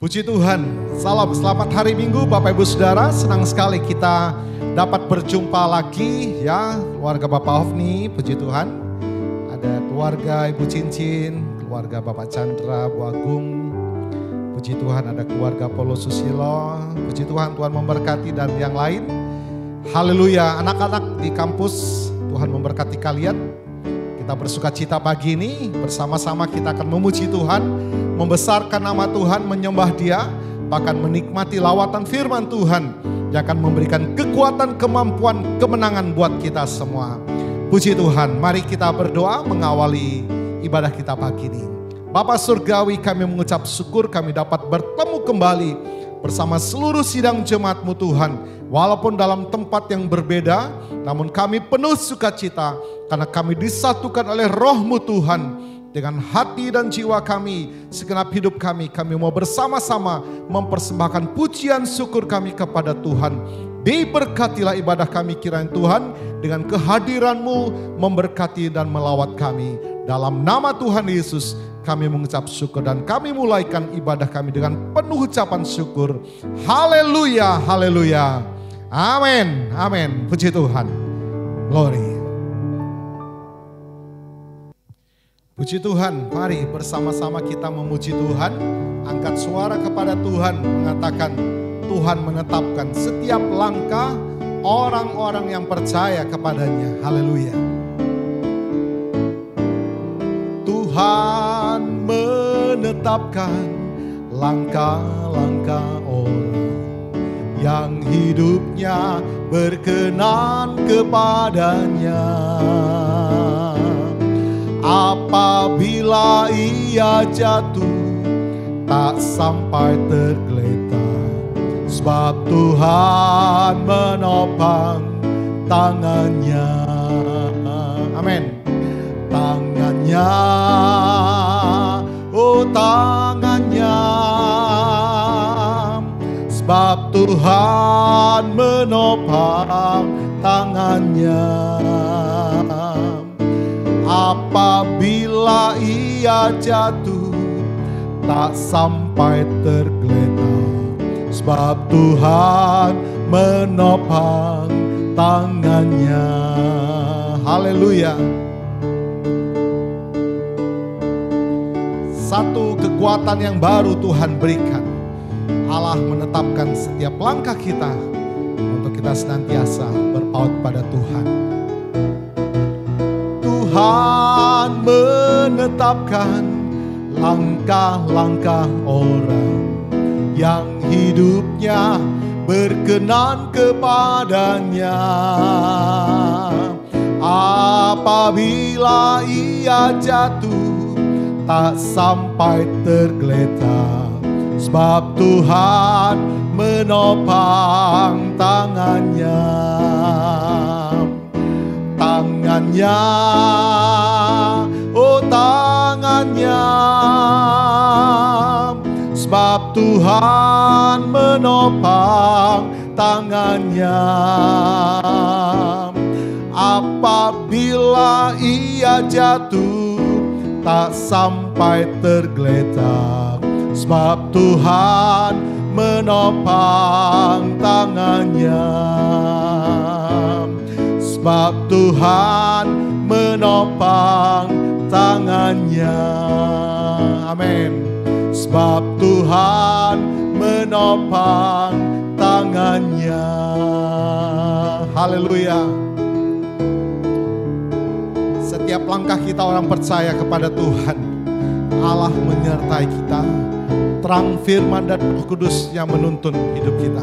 Puji Tuhan, salam selamat hari Minggu Bapak Ibu Saudara. Senang sekali kita dapat berjumpa lagi ya, keluarga Bapak Hofni, puji Tuhan. Ada keluarga Ibu Cincin, keluarga Bapak Chandra, Bu Agung. Puji Tuhan ada keluarga Polo Susilo. Puji Tuhan, Tuhan memberkati dan yang lain. Haleluya, anak-anak di kampus, Tuhan memberkati kalian. Kita bersuka cita pagi ini, bersama-sama kita akan memuji Tuhan, membesarkan nama Tuhan, menyembah Dia, bahkan menikmati lawatan firman Tuhan yang akan memberikan kekuatan, kemampuan, kemenangan buat kita semua. Puji Tuhan, mari kita berdoa mengawali ibadah kita pagi ini. Bapa Surgawi, kami mengucap syukur kami dapat bertemu kembali bersama seluruh sidang jemaat-Mu Tuhan. Walaupun dalam tempat yang berbeda, namun kami penuh sukacita karena kami disatukan oleh Roh-Mu Tuhan. Dengan hati dan jiwa kami, segenap hidup kami mau bersama-sama mempersembahkan pujian syukur kami kepada Tuhan. Diberkatilah ibadah kami kiranya Tuhan, dengan kehadiran-Mu memberkati dan melawat kami. Dalam nama Tuhan Yesus kami mengucap syukur dan kami mulaikan ibadah kami dengan penuh ucapan syukur. Haleluya, haleluya. Amin, amin. Puji Tuhan. Glory. Puji Tuhan, mari bersama-sama kita memuji Tuhan. Angkat suara kepada Tuhan, mengatakan Tuhan menetapkan setiap langkah orang-orang yang percaya kepadanya. Haleluya. Tuhan menetapkan langkah-langkah orang yang hidupnya berkenan kepadanya. Apabila ia jatuh, tak sampai tergeletak, sebab Tuhan menopang tangannya. Amin. Tangannya, oh tangannya, sebab Tuhan menopang tangannya. Apabila ia jatuh, tak sampai tergeletak, sebab Tuhan menopang tangannya. Haleluya. Satu kekuatan yang baru Tuhan berikan. Allah menetapkan setiap langkah kita untuk kita senantiasa berpaut pada Tuhan. Tuhan menetapkan langkah-langkah orang yang hidupnya berkenan kepadanya. Apabila ia jatuh, tak sampai tergeletak, sebab Tuhan menopang tangannya. Tangannya, oh tangannya, sebab Tuhan menopang tangannya. Apabila ia jatuh, tak sampai tergeletak, sebab Tuhan menopang tangannya. Sebab Tuhan menopang tangannya. Amin. Sebab Tuhan menopang tangannya. Haleluya. Setiap langkah kita orang percaya kepada Tuhan, Allah menyertai kita. Terang firman dan Roh Kudus yang menuntun hidup kita.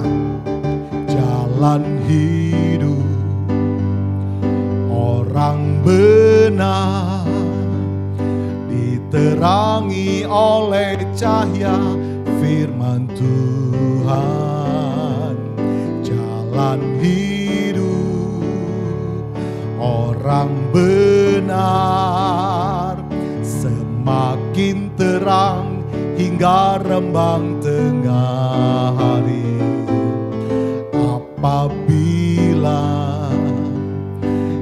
Jalan hidup orang benar diterangi oleh cahaya firman Tuhan. Jalan hidup orang benar semakin terang hingga rembang tengah hari. Apabila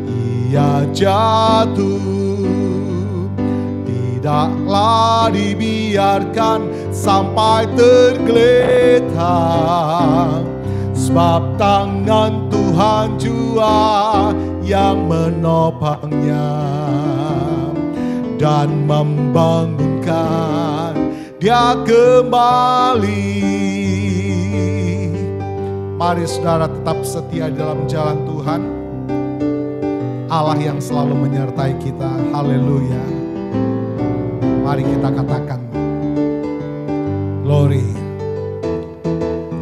ia jatuh, di tidaklah dibiarkan sampai tergeletak, sebab tangan Tuhan jua yang menopangnya dan membangunkan dia kembali. Mari saudara tetap setia dalam jalan Tuhan. Allah yang selalu menyertai kita. Haleluya. Mari kita katakan, glory.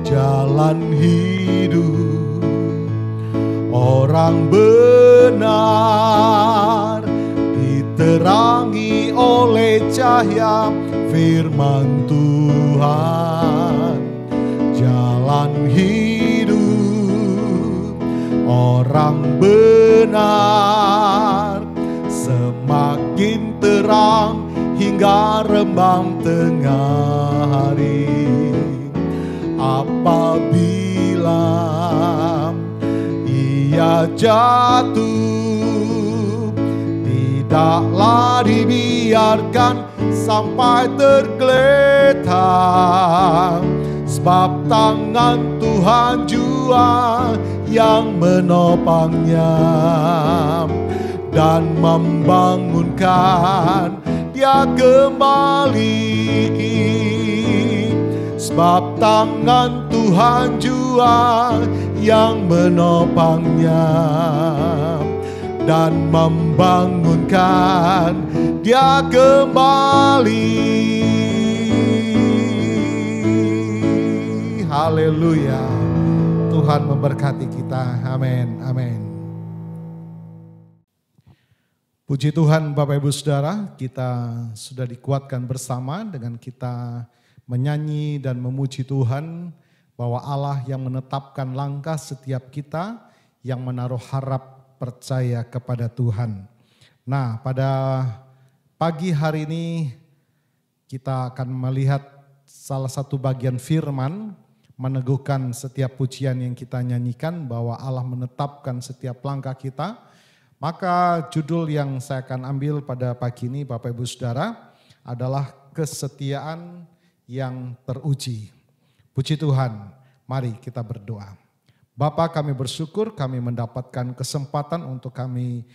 Jalan hidup orang benar diterangi oleh cahaya firman Tuhan. Jalan hidup orang benar semakin terang hingga rembang tengah hari. Apabila ia jatuh, tidaklah dibiarkan sampai tergeletak, sebab tangan Tuhan jua yang menopangnya dan membangunkan dia kembali. Sebab tangan Tuhan jua yang menopangnya dan membangunkan dia kembali. Haleluya. Tuhan memberkati kita. Amin. Amin. Puji Tuhan Bapak Ibu Saudara, kita sudah dikuatkan bersama dengan kita menyanyi dan memuji Tuhan bahwa Allah yang menetapkan langkah setiap kita yang menaruh harap percaya kepada Tuhan. Nah, pada pagi hari ini kita akan melihat salah satu bagian firman meneguhkan setiap pujian yang kita nyanyikan bahwa Allah menetapkan setiap langkah kita. Maka judul yang saya akan ambil pada pagi ini Bapak Ibu Saudara adalah kesetiaan yang teruji. Puji Tuhan, mari kita berdoa. Bapa, kami bersyukur kami mendapatkan kesempatan untuk kami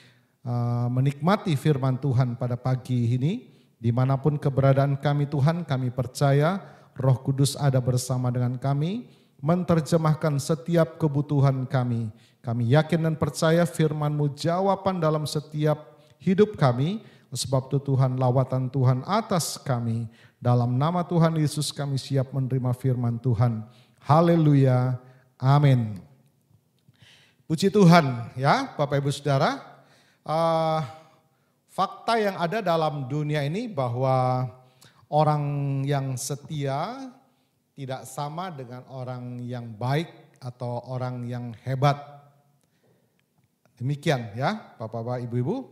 menikmati firman Tuhan pada pagi ini. Dimanapun keberadaan kami Tuhan, kami percaya Roh Kudus ada bersama dengan kami, menerjemahkan setiap kebutuhan kami. Kami yakin dan percaya firman-Mu jawaban dalam setiap hidup kami, sebab itu Tuhan lawatan Tuhan atas kami. Dalam nama Tuhan Yesus kami siap menerima firman Tuhan. Haleluya. Amin. Puji Tuhan ya Bapak Ibu Saudara. Fakta yang ada dalam dunia ini bahwa orang yang setia tidak sama dengan orang yang baik atau orang yang hebat. Demikian ya Bapak-bapak, Ibu-ibu.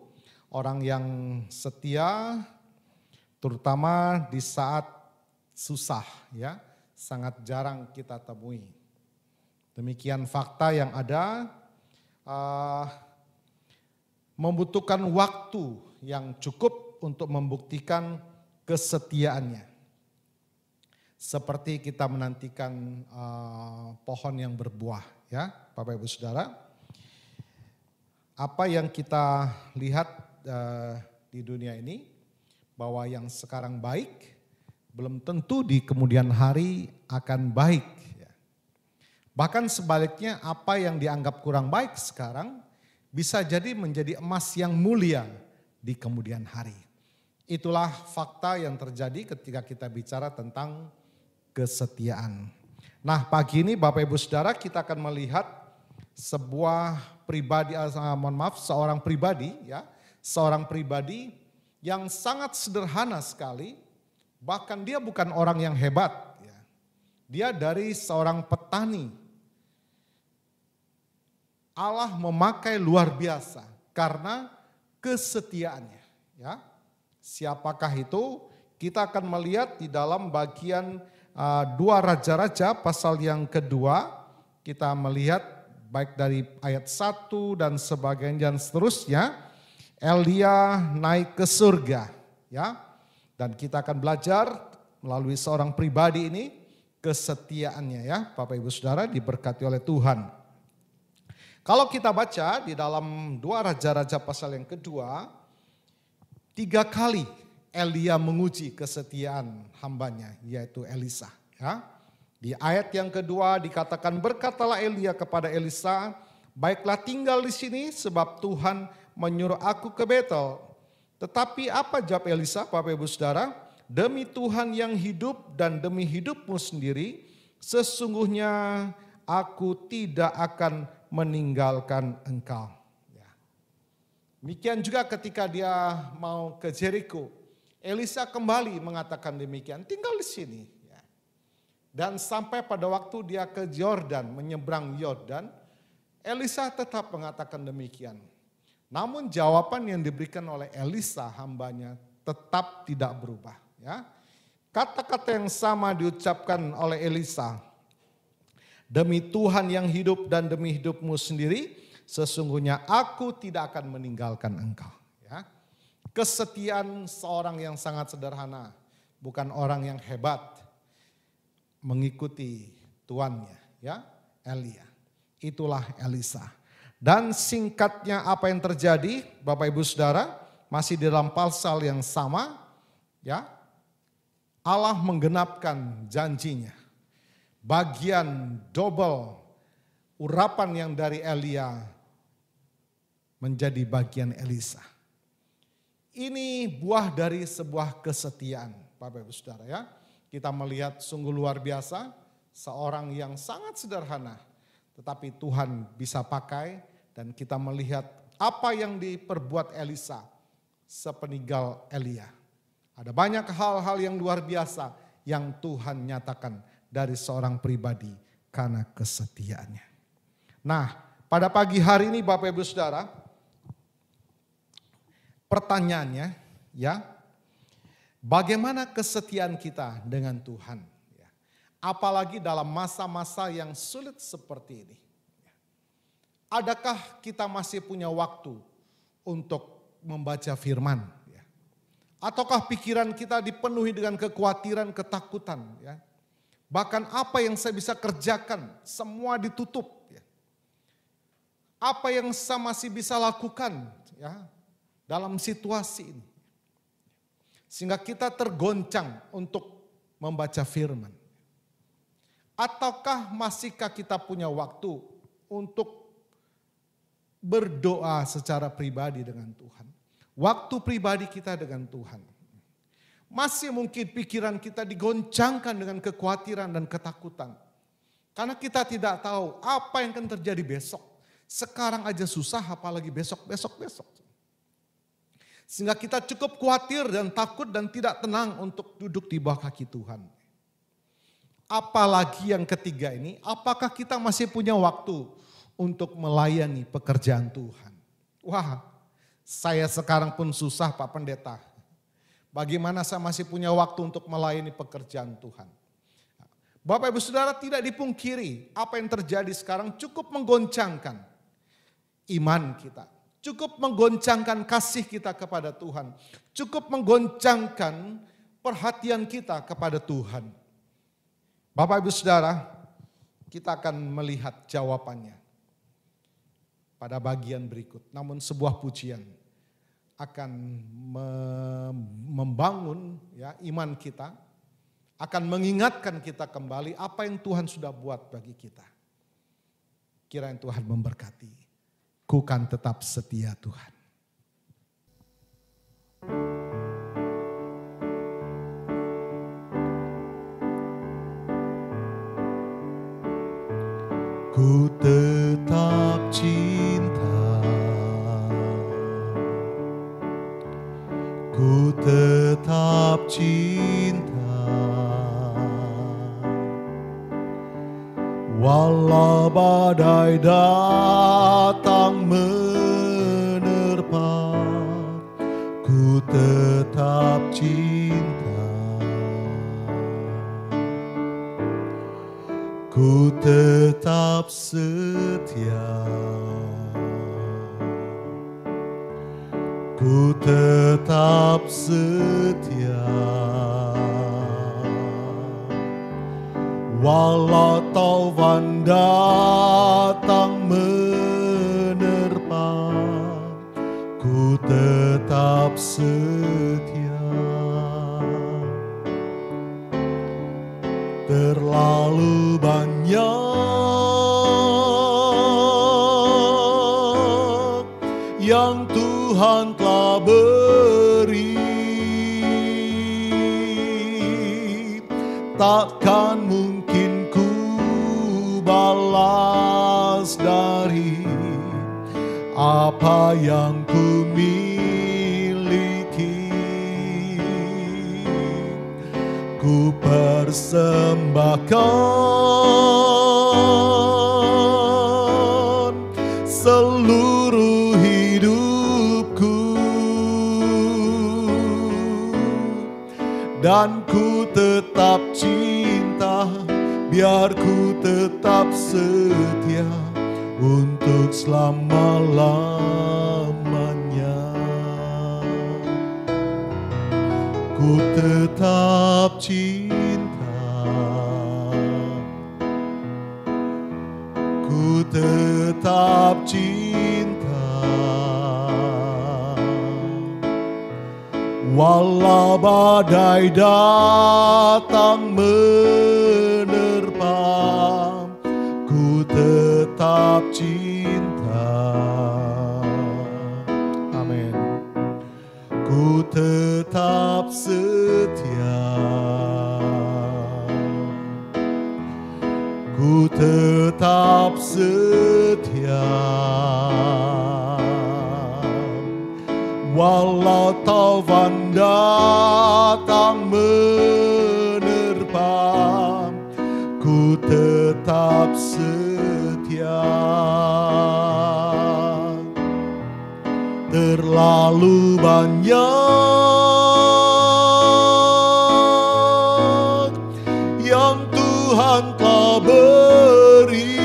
Orang yang setia terutama di saat susah ya, sangat jarang kita temui. Demikian fakta yang ada, membutuhkan waktu yang cukup untuk membuktikan kesetiaannya. Seperti kita menantikan pohon yang berbuah ya Bapak Ibu Saudara. Apa yang kita lihat di dunia ini, bahwa yang sekarang baik belum tentu di kemudian hari akan baik. Bahkan sebaliknya apa yang dianggap kurang baik sekarang bisa jadi menjadi emas yang mulia di kemudian hari. Itulah fakta yang terjadi ketika kita bicara tentang kesetiaan. Nah pagi ini Bapak Ibu Saudara kita akan melihat sebuah pribadi, seorang pribadi yang sangat sederhana sekali, bahkan dia bukan orang yang hebat. Dia dari seorang petani. Allah memakai luar biasa karena kesetiaannya. Ya. Siapakah itu? Kita akan melihat di dalam bagian 2 Raja-Raja pasal yang kedua. Kita melihat baik dari ayat 1 dan sebagainya dan seterusnya. Elia naik ke surga, ya. Dan kita akan belajar melalui seorang pribadi ini kesetiaannya ya. Bapak Ibu Saudara diberkati oleh Tuhan. Kalau kita baca di dalam 2 Raja-Raja pasal yang kedua, 3 kali Elia menguji kesetiaan hambanya yaitu Elisa. Ya. Di ayat yang kedua dikatakan berkatalah Elia kepada Elisa, baiklah tinggal di sini sebab Tuhan menyuruh aku ke Betel. Tetapi apa jawab Elisa, Bapak Ibu Saudara? Demi Tuhan yang hidup dan demi hidupmu sendiri, sesungguhnya aku tidak akan meninggalkan engkau. Ya. Demikian juga ketika dia mau ke Jericho, Elisa kembali mengatakan demikian, tinggal di sini. Ya. Dan sampai pada waktu dia ke Yordan, menyeberang Yordan, Elisa tetap mengatakan demikian. Namun jawaban yang diberikan oleh Elisa hambanya tetap tidak berubah. Ya. Kata-kata yang sama diucapkan oleh Elisa. Demi Tuhan yang hidup dan demi hidupmu sendiri, sesungguhnya aku tidak akan meninggalkan engkau. Ya. Kesetiaan seorang yang sangat sederhana, bukan orang yang hebat, mengikuti tuannya, ya, Elia. Itulah Elisa. Dan singkatnya apa yang terjadi, Bapak Ibu Saudara, masih di dalam pasal yang sama, ya. Allah menggenapkan janjinya. Bagian double urapan yang dari Elia menjadi bagian Elisa. Ini buah dari sebuah kesetiaan, Bapak Ibu Saudara ya. Kita melihat sungguh luar biasa, seorang yang sangat sederhana, tetapi Tuhan bisa pakai. Dan kita melihat apa yang diperbuat Elisa sepeninggal Elia. Ada banyak hal-hal yang luar biasa yang Tuhan nyatakan dari seorang pribadi karena kesetiaannya. Nah, pada pagi hari ini Bapak Ibu Saudara, pertanyaannya ya, bagaimana kesetiaan kita dengan Tuhan? Apalagi dalam masa-masa yang sulit seperti ini. Adakah kita masih punya waktu untuk membaca firman? Ataukah pikiran kita dipenuhi dengan kekhawatiran, ketakutan? Bahkan apa yang saya bisa kerjakan, semua ditutup. Apa yang saya masih bisa lakukan dalam situasi ini? Sehingga kita tergoncang untuk membaca firman. Ataukah masihkah kita punya waktu untuk berdoa secara pribadi dengan Tuhan. Waktu pribadi kita dengan Tuhan. Masih mungkin pikiran kita digoncangkan dengan kekhawatiran dan ketakutan. Karena kita tidak tahu apa yang akan terjadi besok. Sekarang aja susah apalagi besok. Sehingga kita cukup khawatir dan takut dan tidak tenang untuk duduk di bawah kaki Tuhan. Apalagi yang ketiga ini, apakah kita masih punya waktu untuk melayani pekerjaan Tuhan? Wah, saya sekarang pun susah Pak Pendeta. Bagaimana saya masih punya waktu untuk melayani pekerjaan Tuhan? Bapak Ibu Saudara, tidak dipungkiri apa yang terjadi sekarang cukup menggoncangkan iman kita. Cukup menggoncangkan kasih kita kepada Tuhan. Cukup menggoncangkan perhatian kita kepada Tuhan. Bapak Ibu Saudara, kita akan melihat jawabannya pada bagian berikut. Namun sebuah pujian akan membangun iman kita, akan mengingatkan kita kembali apa yang Tuhan sudah buat bagi kita. Kiranya Tuhan memberkati. Ku kan tetap setia Tuhan. Ku tetap cinta, ku tetap cinta, walau badai datang menerpa, ku tetap cinta, ku tetap setia, ku tetap setia. Walau taufan datang menerpa, ku tetap setia. Terlalu banyak yang Tuhan telah beri, takkan mungkin ku balas dari apa yang ku miliki. Ku persembahkan seluruh hidupku, dan ku tetap cinta, biar ku tetap setia untuk selama-lamanya. Ku tetap cinta, ku tetap cinta. Walau badai datang menerpa, ku tetap cinta. Amin. Ku tetap setia, ku tetap setia. Walau taufan datang menerpa, ku tetap setia. Terlalu banyak yang Tuhan telah beri,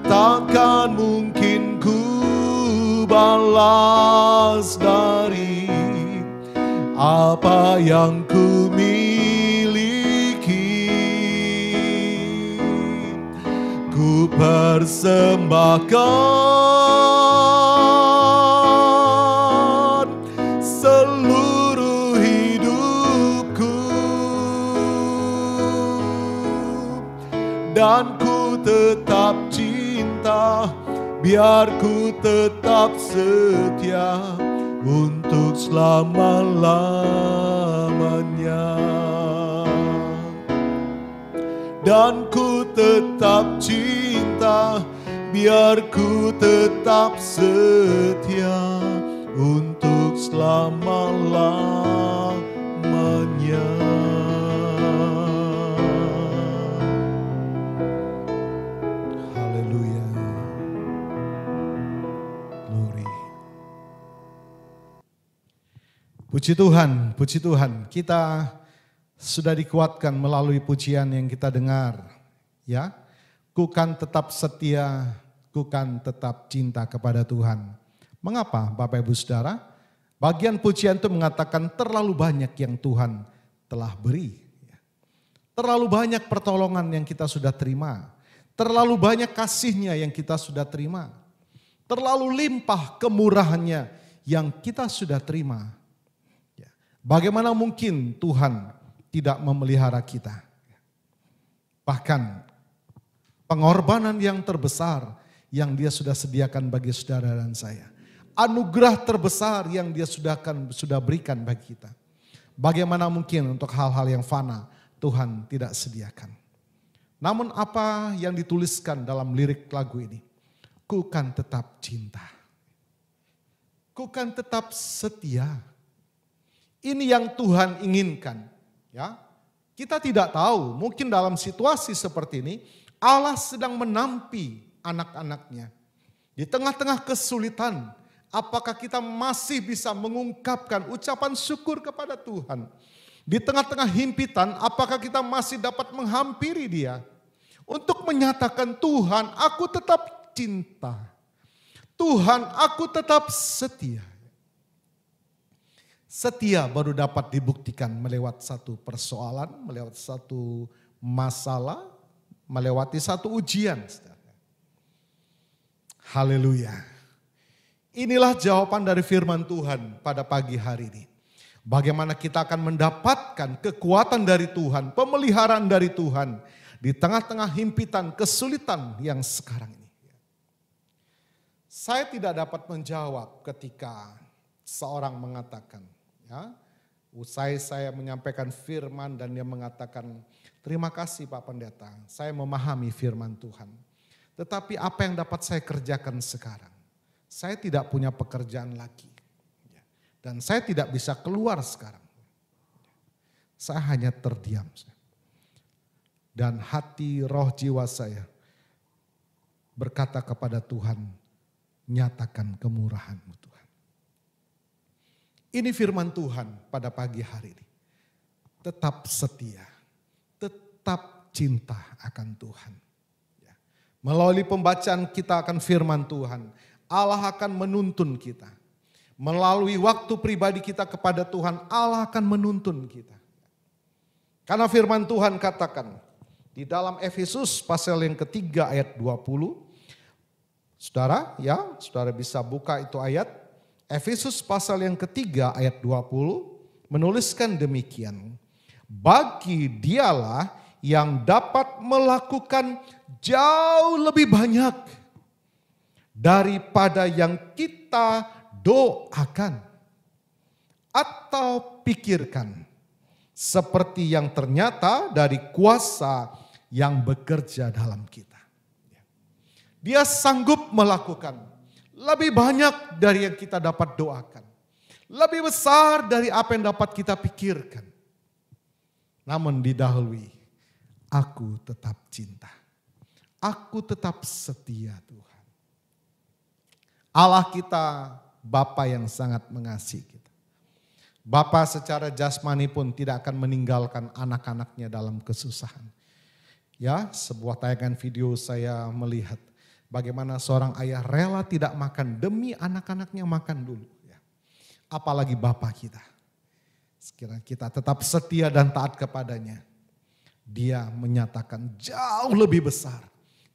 takkan mungkin ku balas dari apa yang ku miliki. Ku persembahkan seluruh hidupku, dan ku tetap cinta, biar ku tetap setia untuk selama-lamanya. Dan ku tetap cinta, biar ku tetap setia untuk selama-lamanya. Haleluya. Glory. Puji Tuhan, puji Tuhan. Kita sudah dikuatkan melalui pujian yang kita dengar. Ya, ku kan tetap setia, ku kan tetap cinta kepada Tuhan. Mengapa Bapak Ibu Saudara? Bagian pujian itu mengatakan terlalu banyak yang Tuhan telah beri. Terlalu banyak pertolongan yang kita sudah terima. Terlalu banyak kasih-Nya yang kita sudah terima. Terlalu limpah kemurahan-Nya yang kita sudah terima. Bagaimana mungkin Tuhan tidak memelihara kita? Bahkan pengorbanan yang terbesar yang Dia sudah sediakan bagi saudara dan saya. Anugerah terbesar yang Dia sudah berikan bagi kita. Bagaimana mungkin untuk hal-hal yang fana Tuhan tidak sediakan? Namun apa yang dituliskan dalam lirik lagu ini? Ku kan tetap cinta. Ku kan tetap setia. Ini yang Tuhan inginkan. Ya, kita tidak tahu, mungkin dalam situasi seperti ini Allah sedang menampi anak-anaknya. Di tengah-tengah kesulitan, apakah kita masih bisa mengungkapkan ucapan syukur kepada Tuhan? Di tengah-tengah himpitan, apakah kita masih dapat menghampiri Dia untuk menyatakan, Tuhan, aku tetap cinta. Tuhan, aku tetap setia. Setia baru dapat dibuktikan melewati satu persoalan, melewati satu masalah, melewati satu ujian. Haleluya. Inilah jawaban dari firman Tuhan pada pagi hari ini. Bagaimana kita akan mendapatkan kekuatan dari Tuhan, pemeliharaan dari Tuhan di tengah-tengah himpitan, kesulitan yang sekarang ini. Saya tidak dapat menjawab ketika seorang mengatakan, usai saya menyampaikan firman dan dia mengatakan, terima kasih Pak Pendeta, saya memahami firman Tuhan. Tetapi apa yang dapat saya kerjakan sekarang? Saya tidak punya pekerjaan lagi. Dan saya tidak bisa keluar sekarang. Saya hanya terdiam. Dan hati roh jiwa saya berkata kepada Tuhan, nyatakan kemurahan-Mu Tuhan. Ini firman Tuhan pada pagi hari ini. Tetap setia, tetap cinta akan Tuhan. Melalui pembacaan kita akan firman Tuhan, Allah akan menuntun kita. Melalui waktu pribadi kita kepada Tuhan, Allah akan menuntun kita. Karena firman Tuhan katakan, di dalam Efesus pasal yang ketiga ayat 20, saudara bisa buka itu ayat. Efesus pasal yang ketiga ayat 20 menuliskan demikian. Bagi dialah yang dapat melakukan jauh lebih banyak daripada yang kita doakan atau pikirkan. Seperti yang ternyata dari kuasa yang bekerja dalam kita. Dia sanggup melakukan lebih banyak dari yang kita dapat doakan. Lebih besar dari apa yang dapat kita pikirkan. Namun didahului, aku tetap cinta. Aku tetap setia Tuhan. Allah kita Bapa yang sangat mengasihi kita. Bapa secara jasmani pun tidak akan meninggalkan anak-anaknya dalam kesusahan. Sebuah tayangan video saya melihat bagaimana seorang ayah rela tidak makan demi anak-anaknya makan dulu. Apalagi Bapa kita. Sekiranya kita tetap setia dan taat kepadanya. Dia menyatakan jauh lebih besar,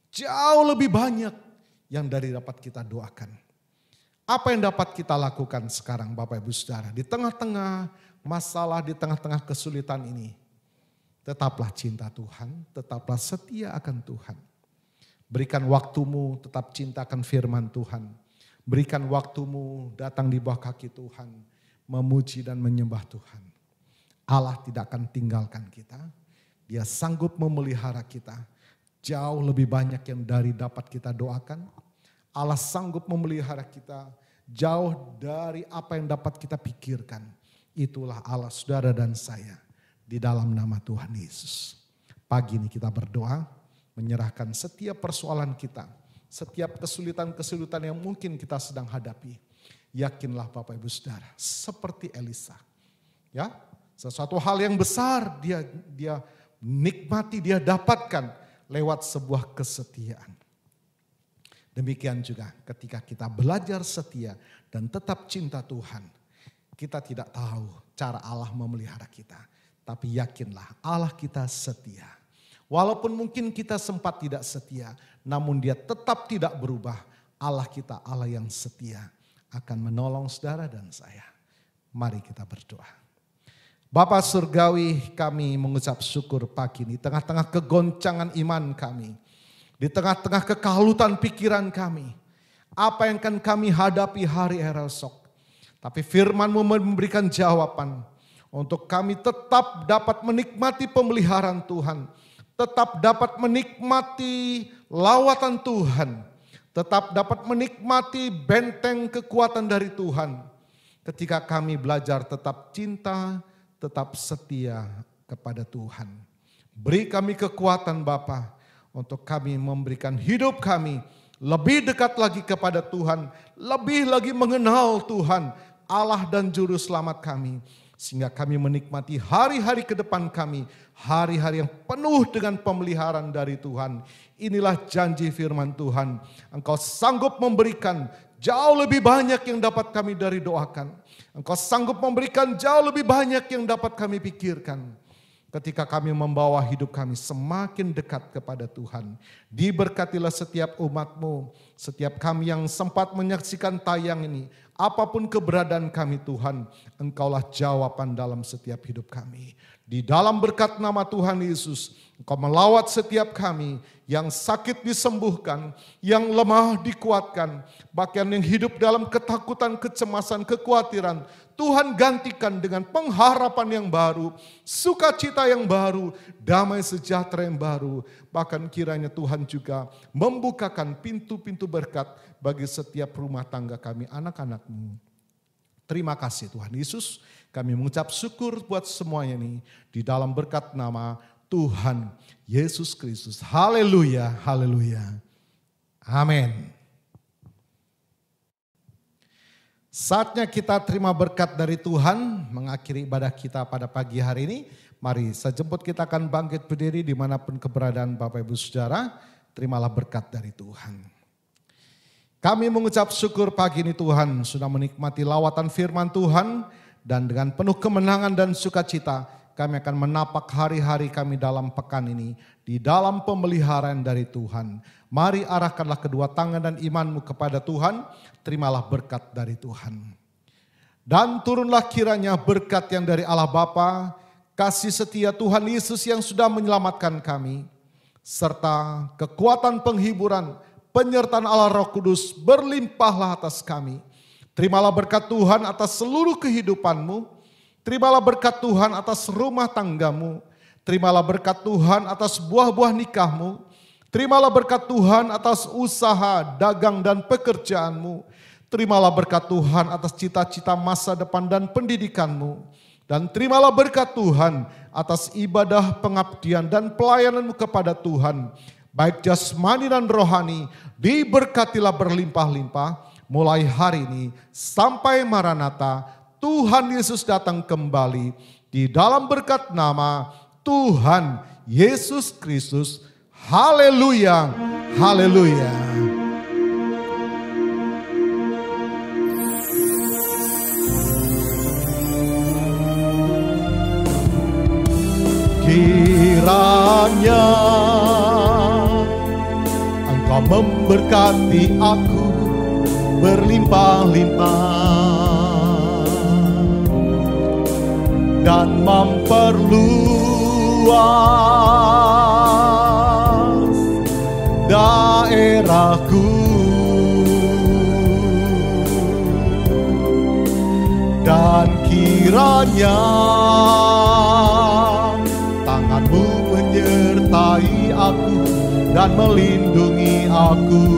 jauh lebih banyak yang dari dapat kita doakan. Apa yang dapat kita lakukan sekarang Bapak Ibu Saudara? Di tengah-tengah masalah, di tengah-tengah kesulitan ini. Tetaplah cinta Tuhan, tetaplah setia akan Tuhan. Berikan waktumu tetap cintakan firman Tuhan. Berikan waktumu datang di bawah kaki Tuhan. Memuji dan menyembah Tuhan. Allah tidak akan tinggalkan kita. Dia sanggup memelihara kita. Jauh lebih banyak yang dari dapat kita doakan. Allah sanggup memelihara kita. Jauh dari apa yang dapat kita pikirkan. Itulah Allah saudara dan saya. Di dalam nama Tuhan Yesus. Pagi ini kita berdoa. Menyerahkan setiap persoalan kita. Setiap kesulitan-kesulitan yang mungkin kita sedang hadapi. Yakinlah Bapak Ibu Saudara. Seperti Elisa. Sesuatu hal yang besar dia nikmati, dia dapatkan lewat sebuah kesetiaan. Demikian juga ketika kita belajar setia dan tetap cinta Tuhan. Kita tidak tahu cara Allah memelihara kita. Tapi yakinlah Allah kita setia. Walaupun mungkin kita sempat tidak setia, namun dia tetap tidak berubah. Allah kita Allah yang setia akan menolong saudara dan saya. Mari kita berdoa. Bapa Surgawi, kami mengucap syukur pagi ini. Tengah-tengah kegoncangan iman kami. Di tengah-tengah kekalutan pikiran kami. Apa yang akan kami hadapi hari esok. Tapi firman-Mu memberikan jawaban. Untuk kami tetap dapat menikmati pemeliharaan Tuhan. Tetap dapat menikmati lawatan Tuhan. Tetap dapat menikmati benteng kekuatan dari Tuhan. Ketika kami belajar tetap cinta, tetap setia kepada Tuhan. Beri kami kekuatan Bapa untuk kami memberikan hidup kami lebih dekat lagi kepada Tuhan. Lebih lagi mengenal Tuhan, Allah dan Juru Selamat kami. Sehingga kami menikmati hari-hari ke depan kami. Hari-hari yang penuh dengan pemeliharaan dari Tuhan. Inilah janji firman Tuhan. Engkau sanggup memberikan jauh lebih banyak yang dapat kami dari doakan. Engkau sanggup memberikan jauh lebih banyak yang dapat kami pikirkan. Ketika kami membawa hidup kami semakin dekat kepada Tuhan. Diberkatilah setiap umat-Mu, setiap kami yang sempat menyaksikan tayang ini. Apapun keberadaan kami Tuhan, Engkaulah jawaban dalam setiap hidup kami. Di dalam berkat nama Tuhan Yesus, Engkau melawat setiap kami, yang sakit disembuhkan, yang lemah dikuatkan, bahkan yang hidup dalam ketakutan, kecemasan, kekhawatiran, Tuhan gantikan dengan pengharapan yang baru, sukacita yang baru, damai sejahtera yang baru. Bahkan kiranya Tuhan juga membukakan pintu-pintu berkat bagi setiap rumah tangga kami, anak-anak-Mu. Terima kasih Tuhan Yesus, kami mengucap syukur buat semuanya ini di dalam berkat nama Tuhan Yesus Kristus. Haleluya, haleluya. Amin. Saatnya kita terima berkat dari Tuhan, mengakhiri ibadah kita pada pagi hari ini. Mari saya jemput, kita akan bangkit berdiri dimanapun keberadaan Bapak Ibu Saudara. Terimalah berkat dari Tuhan. Kami mengucap syukur pagi ini Tuhan sudah menikmati lawatan firman Tuhan. Dan dengan penuh kemenangan dan sukacita kami akan menapak hari-hari kami dalam pekan ini. Di dalam pemeliharaan dari Tuhan. Mari arahkanlah kedua tangan dan imanmu kepada Tuhan. Terimalah berkat dari Tuhan. Dan turunlah kiranya berkat yang dari Allah Bapa, kasih setia Tuhan Yesus yang sudah menyelamatkan kami, serta kekuatan penghiburan, penyertaan Allah Roh Kudus berlimpahlah atas kami. Terimalah berkat Tuhan atas seluruh kehidupanmu. Terimalah berkat Tuhan atas rumah tanggamu. Terimalah berkat Tuhan atas buah-buah nikahmu. Terimalah berkat Tuhan atas usaha, dagang dan pekerjaanmu. Terimalah berkat Tuhan atas cita-cita masa depan dan pendidikanmu. Dan terimalah berkat Tuhan atas ibadah, pengabdian dan pelayananmu kepada Tuhan. Baik jasmani dan rohani, diberkatilah berlimpah-limpah. Mulai hari ini sampai Maranatha, Tuhan Yesus datang kembali. Di dalam berkat nama Tuhan Yesus Kristus. Haleluya, haleluya. Kiranya Engkau memberkati aku berlimpah-limpah dan memperluas daerahku, dan kiranya tanganmu menyertai aku dan melindungi aku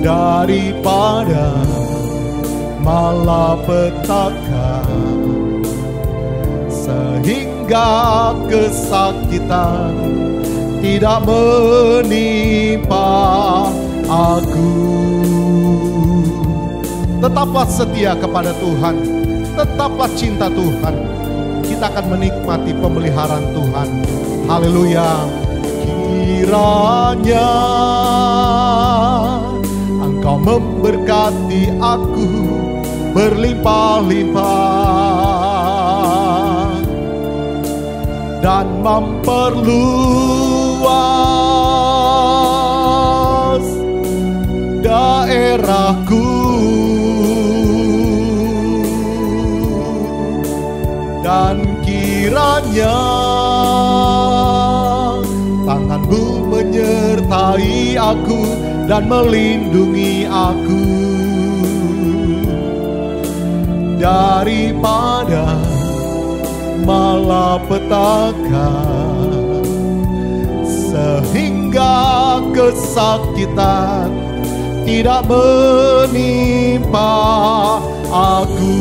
daripada malapetaka, sehingga kesakitan tidak menimpa aku. Tetaplah setia kepada Tuhan, tetaplah cinta Tuhan. Kita akan menikmati pemeliharaan Tuhan. Haleluya. Kiranya Engkau memberkati aku berlimpah-limpah dan memperluas daerahku, dan kiranya tanganmu menyertai aku dan melindungi aku daripada malapetaka, sehingga kesakitan tidak menimpa aku.